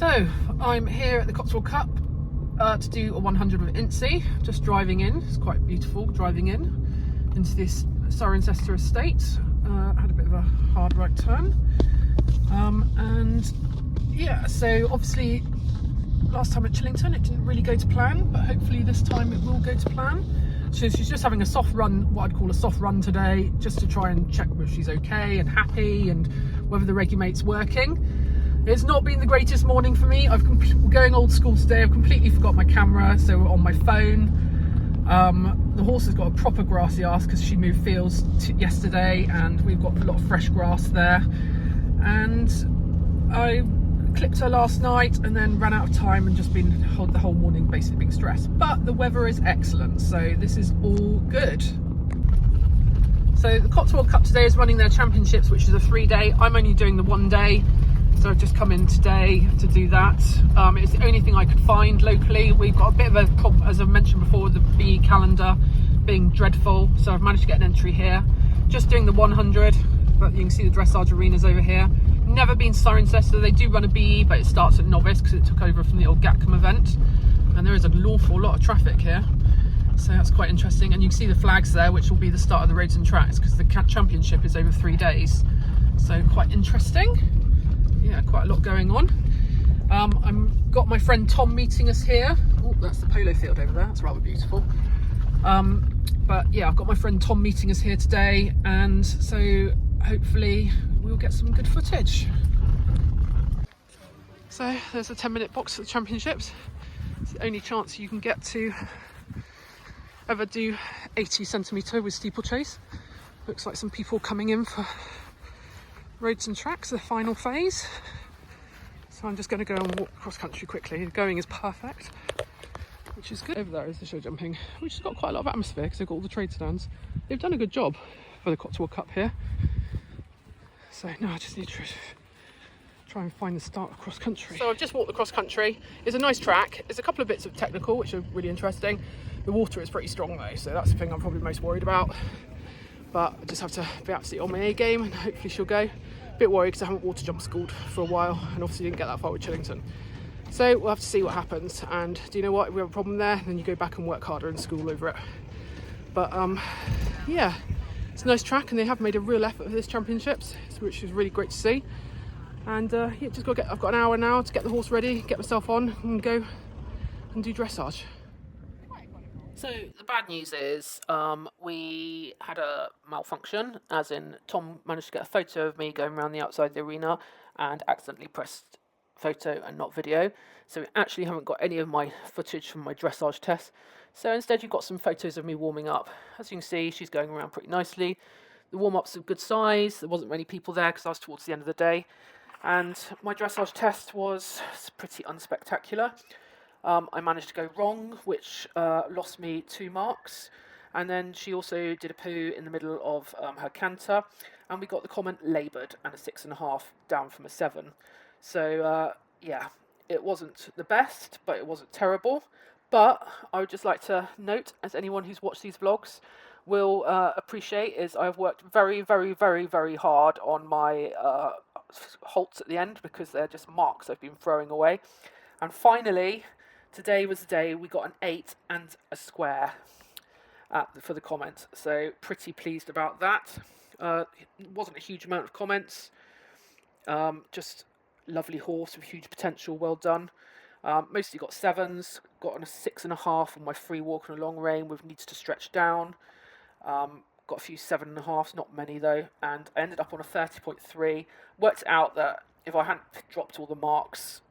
So I'm here at the Cotswold Cup to do a 100 with Incy. Just driving in. It's quite beautiful driving in into this Cirencester estate. Had a bit of a hard right turn, and yeah. So obviously, last time at Chillington it didn't really go to plan, but hopefully this time it will go to plan. So she's just having a soft run, what I'd call a soft run today, just to try and check whether she's okay and happy and whether the regulate's working. It's not been the greatest morning for me. Going old school today. I've completely forgot my camera, so on my phone. The horse has got a proper grassy arse because she moved fields yesterday, and we've got a lot of fresh grass there. And I clipped her last night and then ran out of time and just been the whole morning basically being stressed. But the weather is excellent, so this is all good. So the Cotswold Cup today is running their championships, which is a 3-day. I'm only doing the 1 day. So I've just come in today to do that. It's the only thing I could find locally. We've got a bit of a problem, as I've mentioned before, with the BE calendar being dreadful. So I've managed to get an entry here. Just doing the 100, but you can see the dressage arenas over here. Never been to Cirencester. They do run a BE, but it starts at novice because it took over from the old Gatcombe event. And there is an awful lot of traffic here. So that's quite interesting. And you can see the flags there, which will be the start of the roads and tracks because the championship is over 3 days. So quite interesting. Yeah, quite a lot going on. I've got my friend Tom meeting us here. Oh, that's the polo field over there. That's rather beautiful. But yeah, I've got my friend Tom meeting us here today, and so hopefully we'll get some good footage. So there's a 10-minute box at the championships. It's the only chance you can get to ever do 80cm with steeplechase. Looks like some people coming in for roads and tracks, the final phase. So I'm just going to go and walk cross country quickly. The going is perfect, which is good. Over there is the show jumping, which has got quite a lot of atmosphere because they've got all the trade stands. They've done a good job for the Cotswold Cup here. So now I just need to try and find the start of cross country. So I've just walked the cross country. It's a nice track. There's a couple of bits of technical which are really interesting. The water is pretty strong though, so that's the thing I'm probably most worried about. But I just have to be absolutely on my A game and hopefully she'll go. A bit worried because I haven't water jump schooled for a while and obviously didn't get that far with Chillington. So we'll have to see what happens, and do you know what, if we have a problem there, then you go back and work harder and school over it. But yeah, it's a nice track and they have made a real effort for this championships, which is really great to see. And yeah, just got to I've got an hour now to get the horse ready, get myself on and go and do dressage. So the bad news is we had a malfunction, as in Tom managed to get a photo of me going around the outside of the arena and accidentally pressed photo and not video. So we actually haven't got any of my footage from my dressage test. So instead you've got some photos of me warming up. As you can see, she's going around pretty nicely. The warm-up's of good size. There wasn't many people there because I was towards the end of the day. And my dressage test was pretty unspectacular. I managed to go wrong, which lost me 2 marks. And then she also did a poo in the middle of her canter. And we got the comment laboured and a 6.5 down from a 7. So, yeah, it wasn't the best, but it wasn't terrible. But I would just like to note, as anyone who's watched these vlogs will appreciate, is I've worked very, very, very, very hard on my halts at the end because they're just marks I've been throwing away. And finally, today was the day we got an 8 and a square for the comment, so pretty pleased about that. It wasn't a huge amount of comments, just lovely horse with huge potential, well done. Mostly got 7s, got on a 6.5 on my free walk and a long rein with needs to stretch down. Got a few 7.5s, not many though, and I ended up on a 30.3. Worked out that if I hadn't dropped all the marks,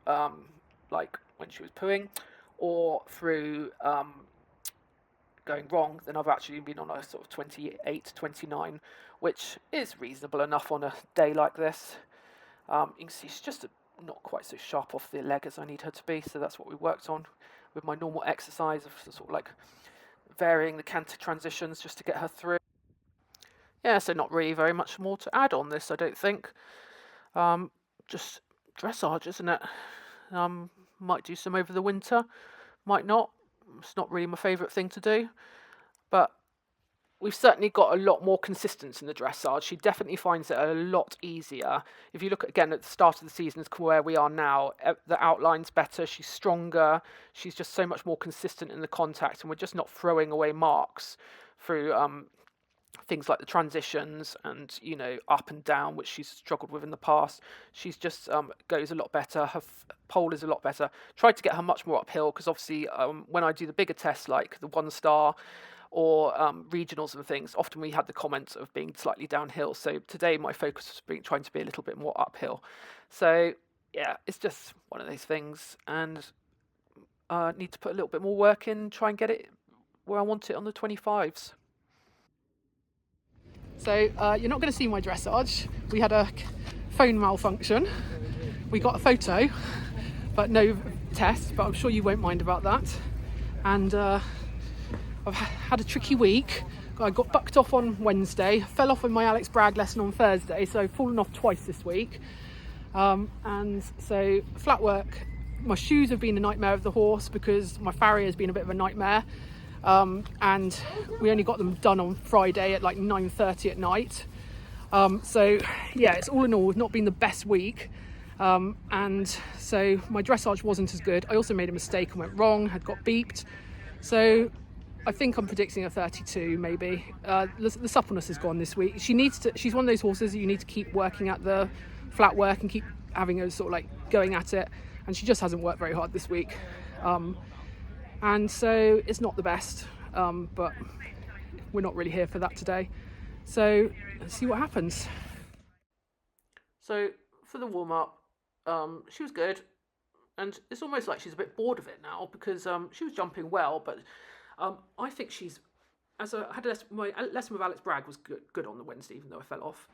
like when she was pooing, or through going wrong, then I've actually been on a sort of 28, 29, which is reasonable enough on a day like this. You can see she's just not quite so sharp off the leg as I need her to be, so that's what we worked on with my normal exercise of sort of like varying the canter transitions just to get her through. Yeah, so not really very much more to add on this, I don't think. Just dressage, isn't it? Might do some over the winter, might not. It's not really my favourite thing to do, but we've certainly got a lot more consistency in the dressage. She definitely finds it a lot easier. If you look again at the start of the season as where we are now, the outline's better, she's stronger, she's just so much more consistent in the contact, and we're just not throwing away marks through things like the transitions and, you know, up and down, which she's struggled with in the past. She's just goes a lot better. Her pole is a lot better. Tried to get her much more uphill because obviously when I do the bigger tests like the 1 star or regionals and things, often we had the comment of being slightly downhill. So today my focus has been trying to be a little bit more uphill. So yeah, it's just one of those things, and need to put a little bit more work in, try and get it where I want it on the 25s. So you're not going to see my dressage. We had a phone malfunction. We got a photo, but no test, but I'm sure you won't mind about that. And I've had a tricky week. I got bucked off on Wednesday, fell off in my Alex Bragg lesson on Thursday, so I've fallen off twice this week. And so flat work, my shoes have been a nightmare of the horse because my farrier has been a bit of a nightmare. And we only got them done on Friday at like 9:30 at night. So yeah, it's all in all not been the best week. And so my dressage wasn't as good. I also made a mistake and went wrong, had got beeped. So I think I'm predicting a 32 maybe. The suppleness is gone this week. She's one of those horses that you need to keep working at the flat work and keep having her sort of like going at it. And she just hasn't worked very hard this week. And so it's not the best, but we're not really here for that today. So let's see what happens. So for the warm-up, she was good. And it's almost like she's a bit bored of it now because she was jumping well, but I think she's, my lesson with Alex Bragg was good on the Wednesday, even though I fell off.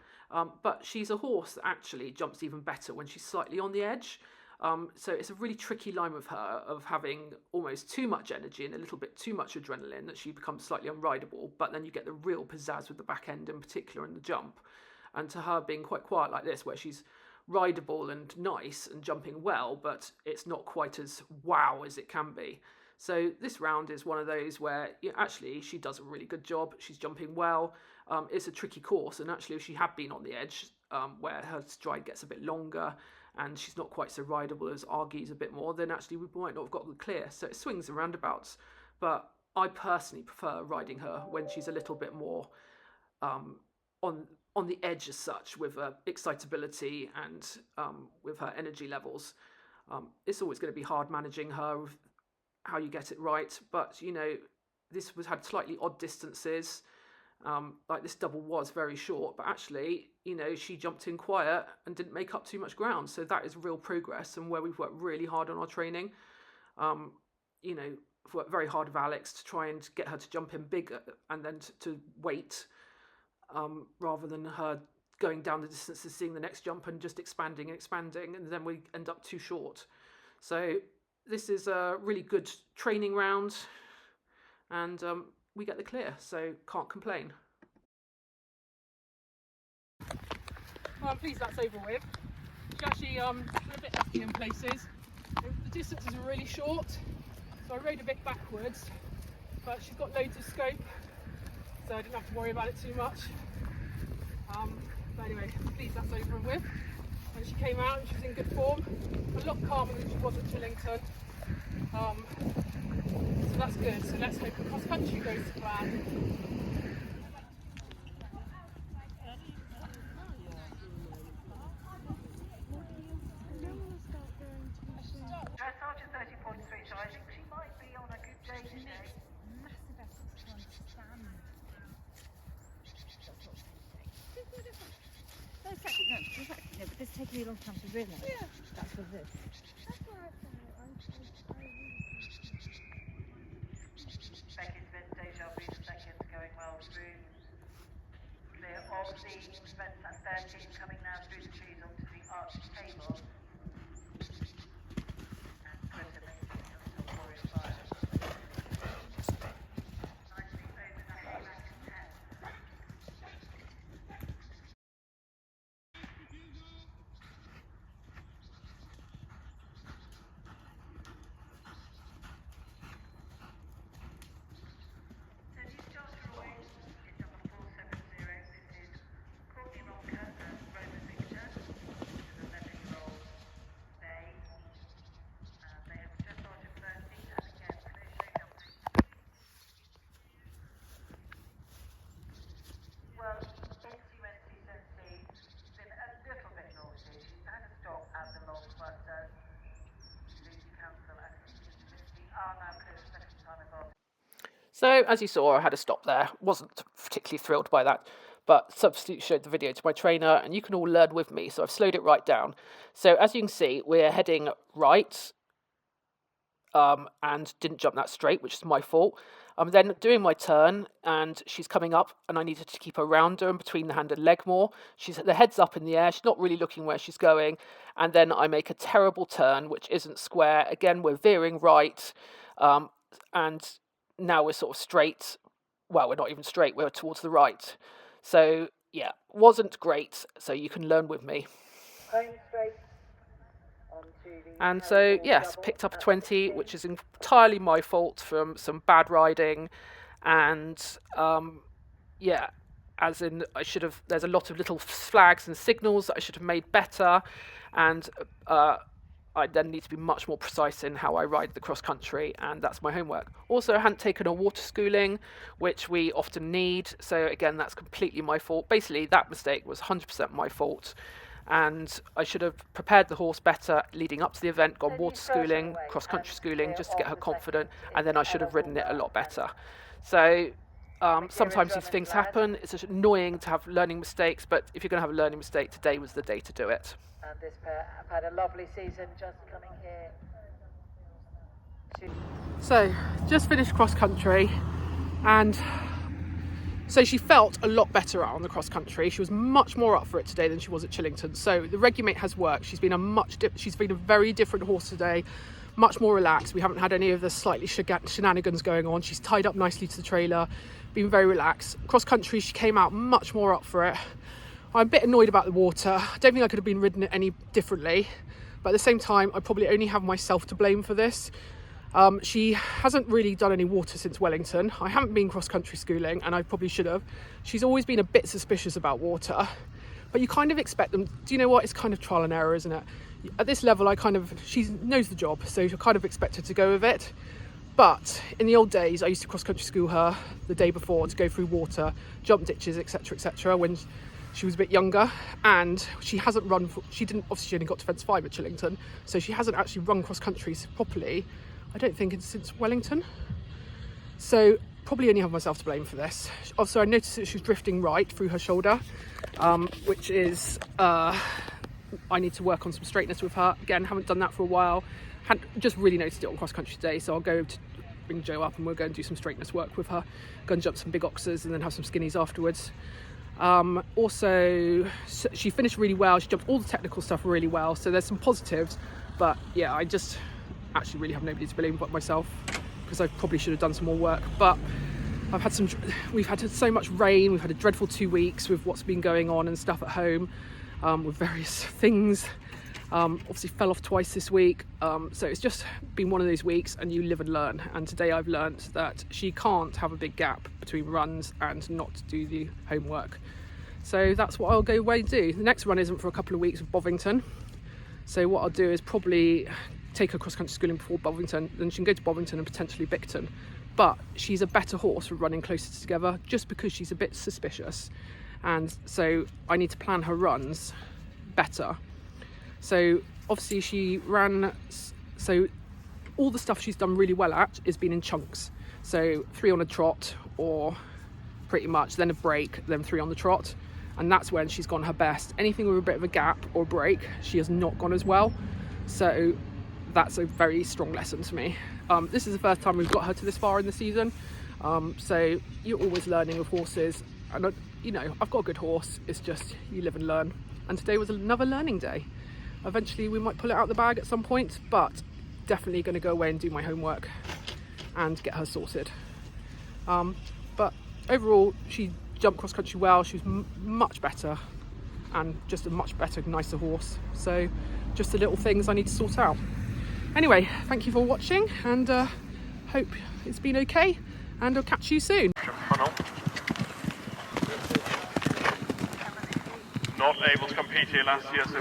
But she's a horse that actually jumps even better when she's slightly on the edge. So it's a really tricky line with her of having almost too much energy and a little bit too much adrenaline that she becomes slightly unrideable, but then you get the real pizzazz with the back end in particular in the jump. And to her being quite quiet like this, where she's rideable and nice and jumping well, but it's not quite as wow as it can be. So this round is one of those where actually she does a really good job. She's jumping well. It's a tricky course, and actually if she had been on the edge where her stride gets a bit longer and she's not quite so rideable as argues a bit more, then actually we might not have got the clear. So it swings and roundabouts. But I personally prefer riding her when she's a little bit more on the edge as such, with excitability and with her energy levels. It's always going to be hard managing her with how you get it right, but this had slightly odd distances. Like this double was very short, but actually she jumped in quiet and didn't make up too much ground, so that is real progress and where we've worked really hard on our training. We've worked very hard with Alex to try and get her to jump in bigger and then to wait, rather than her going down the distance and seeing the next jump and just expanding and then we end up too short. So this is a really good training round, and we get the clear, so can't complain. Well, I'm pleased that's over with. She actually we're a bit lucky in places. The distances are really short, so I rode a bit backwards, but she's got loads of scope, so I didn't have to worry about it too much. But anyway, I'm pleased that's over with. And she came out and she was in good form, a lot calmer than she was at Chillington. So that's good. So let's hope the cross country goes to plan. Dressage is 30.3, so I think she might be on a good day today. Massive effort to understand. No, exactly, no, but this taking me a long time to realise. Yeah. That's what it is. That's what I thought. Becky's been deja vu, the second going well through. Clear of the fence at 13, coming now through the trees onto the arched table. And Greta making it to Warrior Fire. Nicely over that back to 10. So he's just Roy. It's a So as you saw, I had a stop there. Wasn't particularly thrilled by that, but substitute showed the video to my trainer and you can all learn with me. So I've slowed it right down. So as you can see, we're heading right and didn't jump that straight, which is my fault. I'm then doing my turn and she's coming up and I needed to keep her round her and between the hand and leg more. The head's up in the air. She's not really looking where she's going. And then I make a terrible turn, which isn't square. Again, we're veering right. And now we're sort of straight. Well, we're not even straight. We're towards the right. So yeah, wasn't great. So you can learn with me. Home straight. And so, yes, picked up a 20, which is entirely my fault from some bad riding. And, yeah, as in there's a lot of little flags and signals that I should have made better. And I then need to be much more precise in how I ride the cross country. And that's my homework. Also, I hadn't taken a water schooling, which we often need. So, again, that's completely my fault. Basically, that mistake was 100% my fault. And I should have prepared the horse better leading up to the event, gone water schooling, cross-country schooling, just to get her confident, and then I should have ridden it a lot better. So sometimes these things happen. It's annoying to have learning mistakes, but if you're going to have a learning mistake, today was the day to do it. And this pair have had a lovely season, just coming here. So, just finished cross-country, and so she felt a lot better out on the cross country. She was much more up for it today than she was at Chillington. So the Regumate has worked. She's been a very different horse today, much more relaxed. We haven't had any of the slightly shenanigans going on. She's tied up nicely to the trailer, been very relaxed. Cross country, she came out much more up for it. I'm a bit annoyed about the water. I don't think I could have been ridden it any differently. But at the same time, I probably only have myself to blame for this. She hasn't really done any water since Wellington. I haven't been cross-country schooling, and I probably should have. She's always been a bit suspicious about water, but you kind of expect them. Do you know what? It's kind of trial and error, isn't it? At this level, she knows the job, so you kind of expect her to go with it. But in the old days, I used to cross-country school her the day before to go through water, jump ditches, etc., when she was a bit younger, and she hasn't run. She only got to fence 5 at Chillington, so she hasn't actually run cross-country properly. I don't think it's since Wellington. So probably only have myself to blame for this. Also, I noticed that she was drifting right through her shoulder, which is, I need to work on some straightness with her. Again, haven't done that for a while. Hadn't just really noticed it on cross country today. So I'll go to bring Jo up and we'll go and do some straightness work with her. Go and jump some big oxes and then have some skinnies afterwards. Also, she finished really well. She jumped all the technical stuff really well. So there's some positives, but yeah, I just actually really have nobody to blame but myself, because I probably should have done some more work. But we've had so much rain, we've had a dreadful 2 weeks with what's been going on and stuff at home, with various things. Obviously fell off twice this week, so it's just been one of those weeks, and you live and learn. And today I've learnt that she can't have a big gap between runs and not do the homework. So that's what I'll go away and do. The next run isn't for a couple of weeks with Bovington, so what I'll do is probably take her cross-country schooling before Bovington, then she can go to Bovington and potentially Bicton. But she's a better horse for running closer together, just because she's a bit suspicious, and so I need to plan her runs better. So obviously she ran, so all the stuff she's done really well at is been in chunks. So 3 on a trot, or pretty much, then a break, then 3 on the trot, and that's when she's gone her best. Anything with a bit of a gap or break, she has not gone as well. So that's a very strong lesson to me. This is the first time we've got her to this far in the season, so you're always learning with horses, and I've got a good horse. It's just you live and learn, and today was another learning day. Eventually we might pull it out of the bag at some point, but definitely going to go away and do my homework and get her sorted. But overall, she jumped cross country well. She was much better, and just a much better, nicer horse. So just the little things I need to sort out. Anyway, thank you for watching, and hope it's been okay, and I'll catch you soon. Not able to compete here last year, so